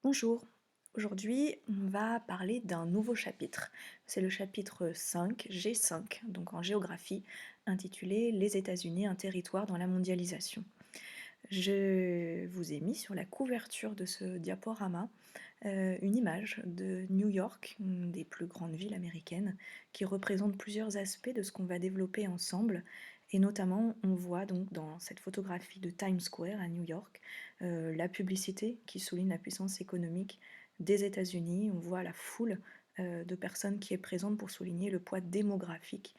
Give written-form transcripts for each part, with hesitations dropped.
Bonjour, aujourd'hui on va parler d'un nouveau chapitre. C'est le chapitre 5, G5, donc en géographie, intitulé Les États-Unis, un territoire dans la mondialisation. Je vous ai mis sur la couverture de ce diaporama une image de New York, une des plus grandes villes américaines, qui représente plusieurs aspects de ce qu'on va développer ensemble. Et notamment, on voit donc dans cette photographie de Times Square à New York la publicité qui souligne la puissance économique des États-Unis. On voit la foule de personnes qui est présente pour souligner le poids démographique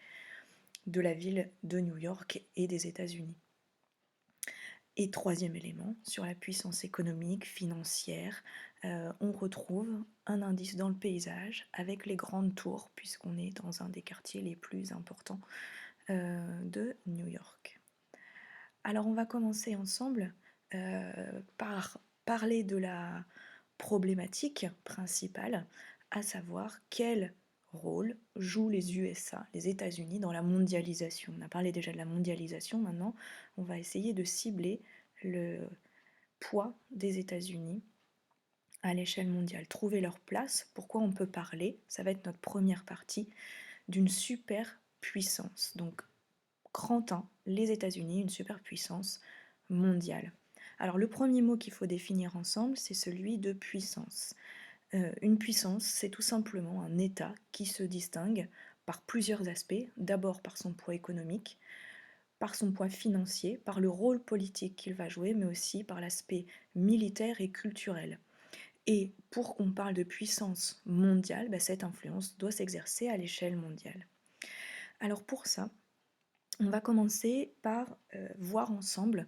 de la ville de New York et des États-Unis. Et troisième élément, sur la puissance économique, financière, on retrouve un indice dans le paysage avec les grandes tours, puisqu'on est dans un des quartiers les plus importants de New York. Alors on va commencer ensemble par parler de la problématique principale, à savoir quel rôle jouent les USA, les États-Unis, dans la mondialisation. On a parlé déjà de la mondialisation, maintenant on va essayer de cibler le poids des États-Unis à l'échelle mondiale, trouver leur place. Pourquoi on peut parler, ça va être notre première partie, d'une superpuissance. Donc grand 1, les États-Unis, une superpuissance mondiale. Alors le premier mot qu'il faut définir ensemble, c'est celui de puissance. Une puissance, c'est tout simplement un État qui se distingue par plusieurs aspects. D'abord par son poids économique, par son poids financier, par le rôle politique qu'il va jouer, mais aussi par l'aspect militaire et culturel. Et pour qu'on parle de puissance mondiale, cette influence doit s'exercer à l'échelle mondiale. Alors pour ça, on va commencer par voir ensemble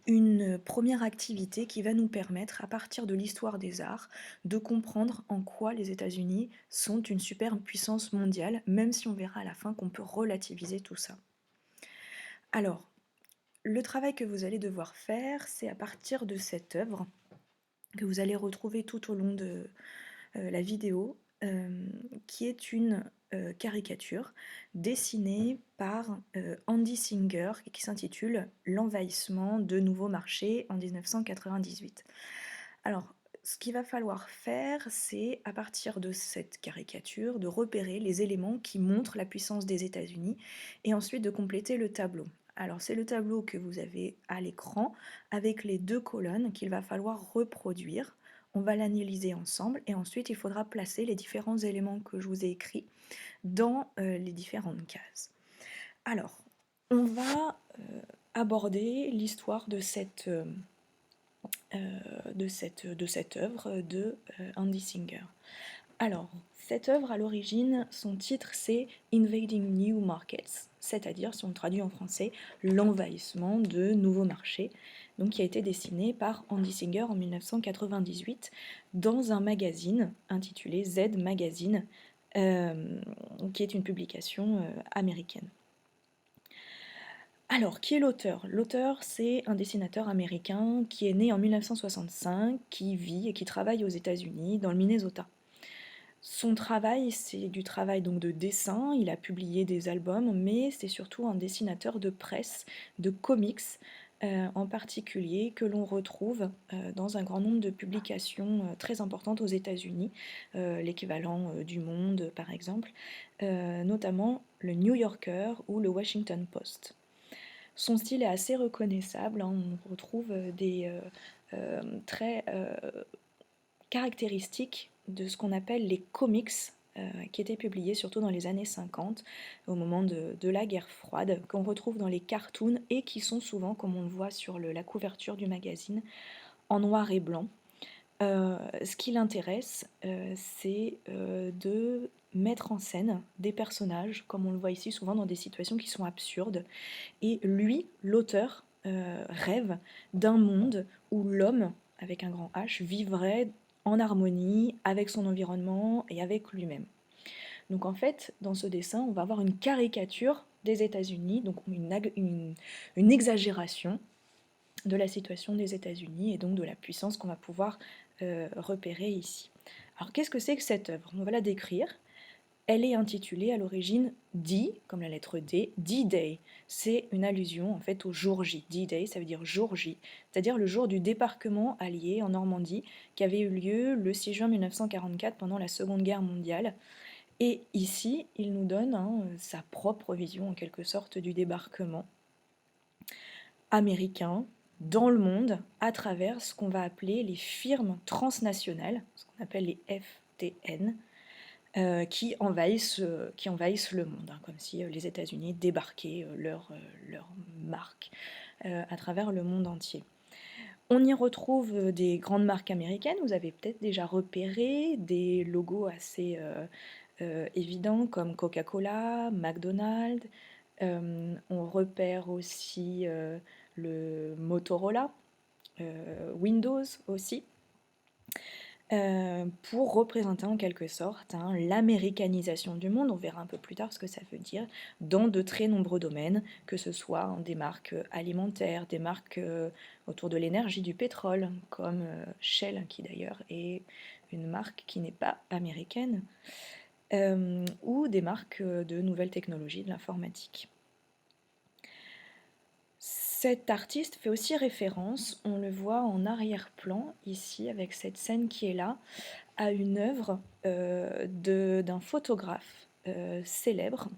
une première activité qui va nous permettre, à partir de l'histoire des arts, de comprendre en quoi les États-Unis sont une superpuissance mondiale, même si on verra à la fin qu'on peut relativiser tout ça. Alors, le travail que vous allez devoir faire, c'est à partir de cette œuvre que vous allez retrouver tout au long de la vidéo, qui est une caricature dessinée par Andy Singer qui s'intitule L'envahissement de nouveaux marchés en 1998. Alors, ce qu'il va falloir faire, c'est à partir de cette caricature, de repérer les éléments qui montrent la puissance des États-Unis et ensuite de compléter le tableau. Alors, c'est le tableau que vous avez à l'écran avec les deux colonnes qu'il va falloir reproduire. On va l'analyser ensemble et ensuite il faudra placer les différents éléments que je vous ai écrits dans les différentes cases. Alors, on va aborder l'histoire de cette œuvre de Andy Singer. Alors, cette œuvre, à l'origine, son titre c'est Invading New Markets, c'est-à-dire, si on traduit en français, l'envahissement de nouveaux marchés, donc qui a été dessiné par Andy Singer en 1998 dans un magazine intitulé Z Magazine, qui est une publication américaine. Alors, qui est l'auteur? L'auteur, c'est un dessinateur américain qui est né en 1965, qui vit et qui travaille aux États-Unis, dans le Minnesota. Son travail, c'est du travail donc de dessin, il a publié des albums, mais c'est surtout un dessinateur de presse, de comics en particulier, que l'on retrouve dans un grand nombre de publications très importantes aux États-Unis, l'équivalent du Monde par exemple, notamment le New Yorker ou le Washington Post. Son style est assez reconnaissable, hein, on retrouve des traits caractéristiques de ce qu'on appelle les comics, qui étaient publiés surtout dans les années 50, au moment de la guerre froide, qu'on retrouve dans les cartoons et qui sont souvent, comme on le voit sur la couverture du magazine, en noir et blanc. Ce qui l'intéresse, c'est de mettre en scène des personnages, comme on le voit ici souvent dans des situations qui sont absurdes. Et lui, l'auteur, rêve d'un monde où l'homme, avec un grand H, vivrait en harmonie avec son environnement et avec lui-même. Donc en fait, dans ce dessin, on va avoir une caricature des États-Unis, donc une exagération de la situation des États-Unis et donc de la puissance qu'on va pouvoir repérer ici. Alors qu'est-ce que c'est que cette œuvre? On va la décrire. elle est intitulée à l'origine D, comme la lettre D, D-Day. C'est une allusion en fait au jour J. D-Day, ça veut dire jour J, c'est-à-dire le jour du débarquement allié en Normandie qui avait eu lieu le 6 juin 1944 pendant la Seconde Guerre mondiale. Et ici, il nous donne sa propre vision en quelque sorte du débarquement américain dans le monde à travers ce qu'on va appeler les firmes transnationales, ce qu'on appelle les FTN, qui envahissent le monde, hein, comme si les États-Unis débarquaient leur marque à travers le monde entier. On y retrouve des grandes marques américaines, vous avez peut-être déjà repéré des logos assez évidents comme Coca-Cola, McDonald's. On repère aussi le Motorola, Windows aussi, pour représenter en quelque sorte l'américanisation du monde. On verra un peu plus tard ce que ça veut dire dans de très nombreux domaines, que ce soit des marques alimentaires, des marques autour de l'énergie, du pétrole, comme Shell, qui d'ailleurs est une marque qui n'est pas américaine, ou des marques de nouvelles technologies, de l'informatique. Cet artiste fait aussi référence, on le voit en arrière-plan ici avec cette scène qui est là, à une œuvre d'un photographe célèbre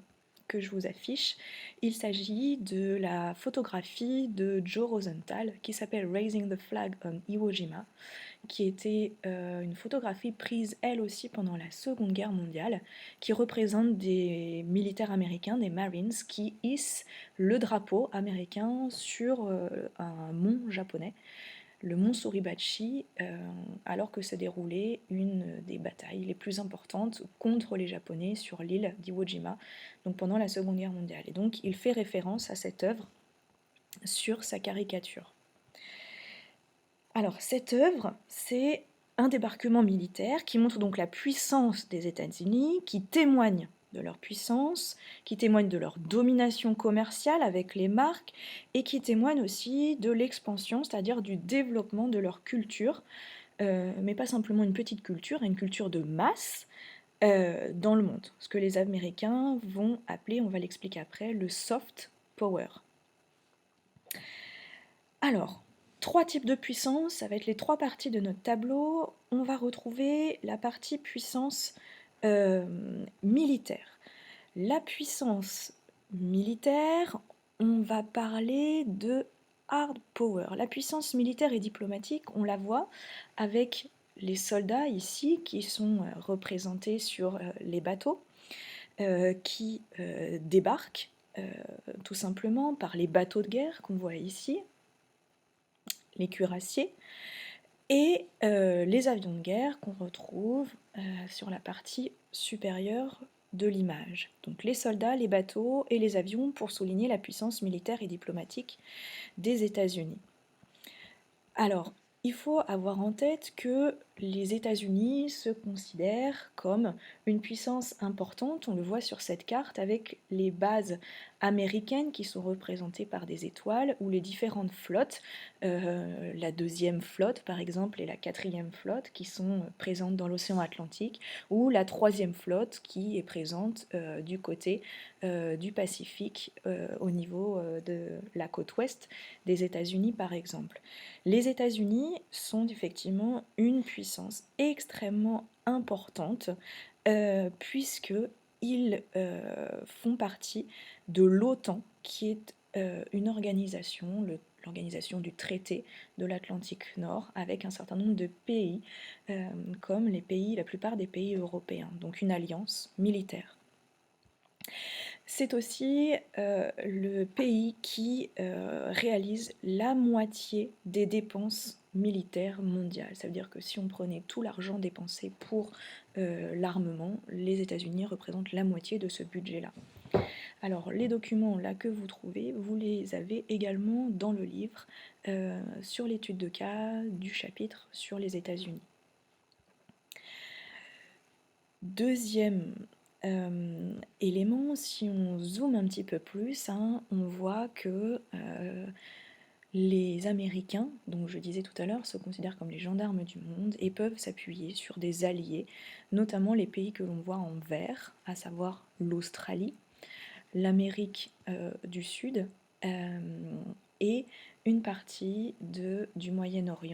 que je vous affiche. Il s'agit de la photographie de Joe Rosenthal qui s'appelle Raising the Flag on Iwo Jima, qui était une photographie prise elle aussi pendant la Seconde Guerre mondiale, qui représente des militaires américains, des Marines, qui hissent le drapeau américain sur un mont japonais, le mont Suribachi, alors que se déroulait une des batailles les plus importantes contre les Japonais sur l'île d'Iwo Jima, donc pendant la Seconde Guerre mondiale. Et donc il fait référence à cette œuvre sur sa caricature. Alors cette œuvre, c'est un débarquement militaire qui montre donc la puissance des États-Unis, qui témoigne de leur puissance, qui témoigne de leur domination commerciale avec les marques, et qui témoigne aussi de l'expansion, c'est-à-dire du développement de leur culture, mais pas simplement une petite culture, une culture de masse dans le monde. Ce que les Américains vont appeler, on va l'expliquer après, le soft power. Alors, 3 types de puissance, ça va être les 3 parties de notre tableau. On va retrouver la partie puissance militaire. La puissance militaire, on va parler de hard power. La puissance militaire et diplomatique, on la voit avec les soldats ici qui sont représentés sur les bateaux, qui débarquent tout simplement par les bateaux de guerre qu'on voit ici, les cuirassiers, et les avions de guerre qu'on retrouve sur la partie supérieure de l'image. Donc les soldats, les bateaux et les avions pour souligner la puissance militaire et diplomatique des États-Unis. Alors, il faut avoir en tête que les États-Unis se considèrent comme une puissance importante, on le voit sur cette carte avec les bases américaines qui sont représentées par des étoiles, ou les différentes flottes, la 2e flotte par exemple et la 4e flotte qui sont présentes dans l'océan Atlantique, ou la 3e flotte qui est présente du côté du Pacifique au niveau de la côte ouest des États-Unis par exemple. Les États-Unis sont effectivement une puissance extrêmement importante puisqu'ils font partie de l'OTAN, qui est une organisation, l'organisation du traité de l'Atlantique Nord, avec un certain nombre de pays, comme la plupart des pays européens, donc une alliance militaire. C'est aussi le pays qui réalise la moitié des dépenses militaires mondiales. Ça veut dire que si on prenait tout l'argent dépensé pour l'armement, les États-Unis représentent la moitié de ce budget-là. Alors les documents là que vous trouvez, vous les avez également dans le livre sur l'étude de cas du chapitre sur les États-Unis. Deuxième élément, si on zoome un petit peu plus, on voit que Les Américains, donc je disais tout à l'heure, se considèrent comme les gendarmes du monde et peuvent s'appuyer sur des alliés, notamment les pays que l'on voit en vert, à savoir l'Australie, l'Amérique du Sud et une partie du Moyen-Orient.